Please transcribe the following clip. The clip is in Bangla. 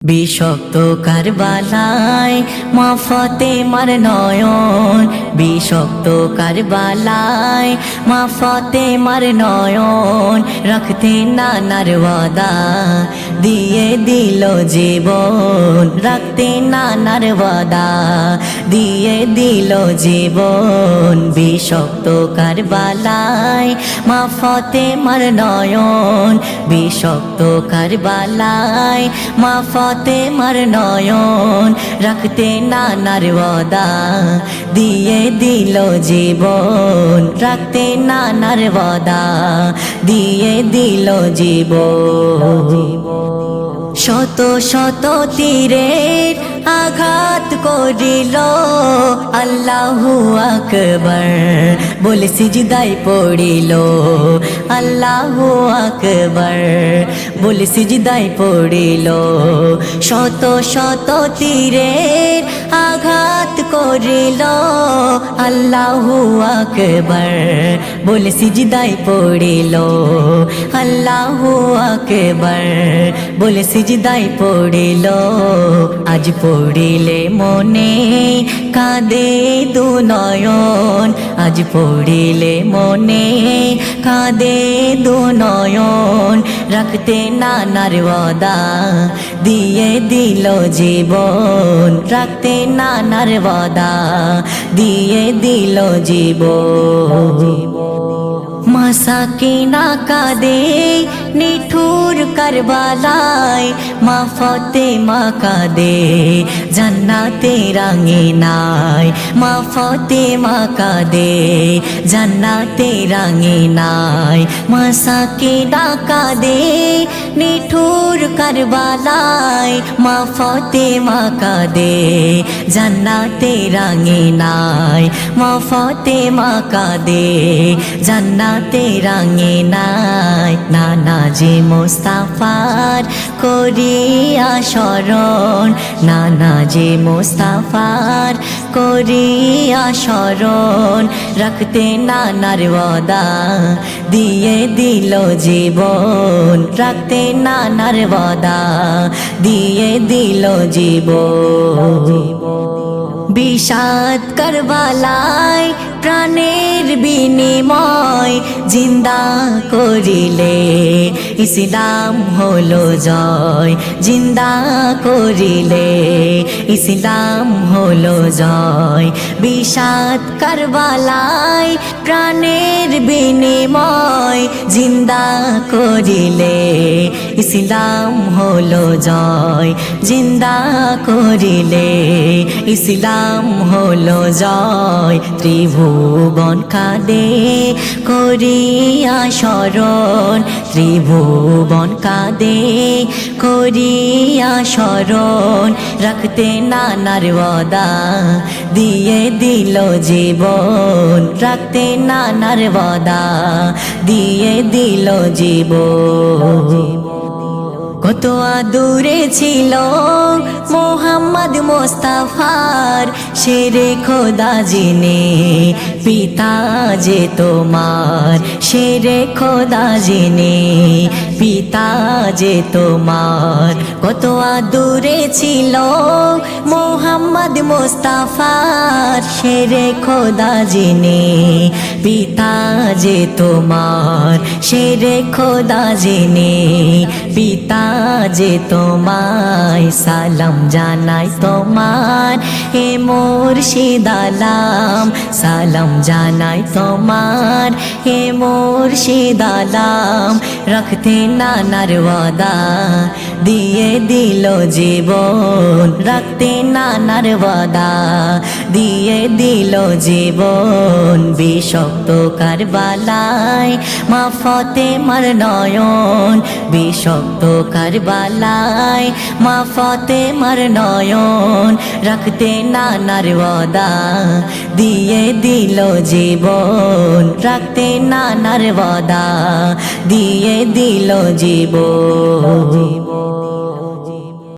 বিষক্ত কারবালায় মা ফাতেমার নয়ন, বিষক্ত কারবালায় মা ফাতেমার নয়ন, রাখতে নানার ওয়াদা দিয়ে দিল জীবন, রাখতে নানার ওয়াদা দিয়ে দিল জীবন। বিষক্ত কারবালায় মা ফাতেমার নয়ন, বিষক্ত কারবালায় মা ফাতেমার নয়ন, রাখতে নানার ওয়াদা দিয়ে দিল জীবন, রাখতে নানার ওয়াদা দিয়ে দিল জীবন। শত শত তীরের আঘাত করিল আল্লাহু আকবার বলে সিজদায় পড়িল, আল্লাহু আকবার বলে সিজদায় পড়িল। শত শত তীরের আঘাত করিল আল্লাহু আকবার বলে সিজদায় পড়িল, আল্লাহু আকবার বলে সিজদায় পড়িল। আজ পড়িলে মনে কাঁদে দু নয়ন, আজ পড়িলে মনে কাঁদে দু নয়ন, রাখতে নানার ওয়াদা দিয়ে দিল জীবন, রাখতে নানার ওয়াদা দিয়ে দিল জীবন। মাসাকিনা কাঁদে নিঠুর কারবালায়, মা ফাতেমা কাঁদে জান্নাতের আঙিনায়, মা ফাতেমা কাঁদে জান্নাতের আঙিনায়। মাসাকিনা কাঁদে নিঠুর কারবালায়, মা ফাতেমা কাঁদে জান্নাতের আঙিনায়, মা ফাতেমা কাঁদে জান্নাতের আঙিনায়। নানাজি মুস্তাফার করিয়া স্মরণ, নানাজি মুস্তাফার করিয়া স্মরণ, রাখতে নানার ওয়াদা দিয়ে দিল জীবন, রাখতে নানার ওয়াদা দিয়ে দিল জীবন। বিষাদ কারবালায় প্রাণের বিনিময় জিন্দা করিলে ইসলাম হলো জয়, জিন্দা করিলে ইসলাম হলো জয়। বিষাদ কারবালায় প্রাণের বিনিময় জিন্দা করিলে ইসলাম হলো জয়, জিন্দা করিলে ইসলাম হলো জয়। ত্রিভুবন কাঁদে করিয়া স্মরণ, ত্রিভুবন কাঁদে করিয়া স্মরণ, রাখতে নানার ওয়াদা দিয়ে দিল জীবন, রাখতে নানার ওয়াদা দিয়ে দিল জীবন। কত আদুরে ছিল মোহাম্মদ মোস্তাফার শেরে খোদা জিনে পিতা যে তোমার, শেরে খোদা জিনে পিতা যে তোমার। কত আদুরে ছিল মোহাম্মদ মোস্তাফার শেরে খোদা জিনে পিতা যে তোমার, শেরে খোদা জিনে পিতা যে তোমায়। সালাম জানাই তোমার হে মুর্শিদ আলাম, সালাম জানাই তোমার হে মুর্শিদ আলাম, রাখতে নানার ওয়াদা দিয়ে দিল জীবন, রাখতে নানার ওয়াদা দিয়ে দিল জীবন। বিষক্ত কারবালায় মা ফাতেমার নয়ন, বিষক্ত কারবালায় মা ফাতেমার নয়ন, রাখতে নানার ওয়াদা দিয়ে দিল জীবন, রাখতে নানার ওয়াদা দিয়ে দিল জীবন।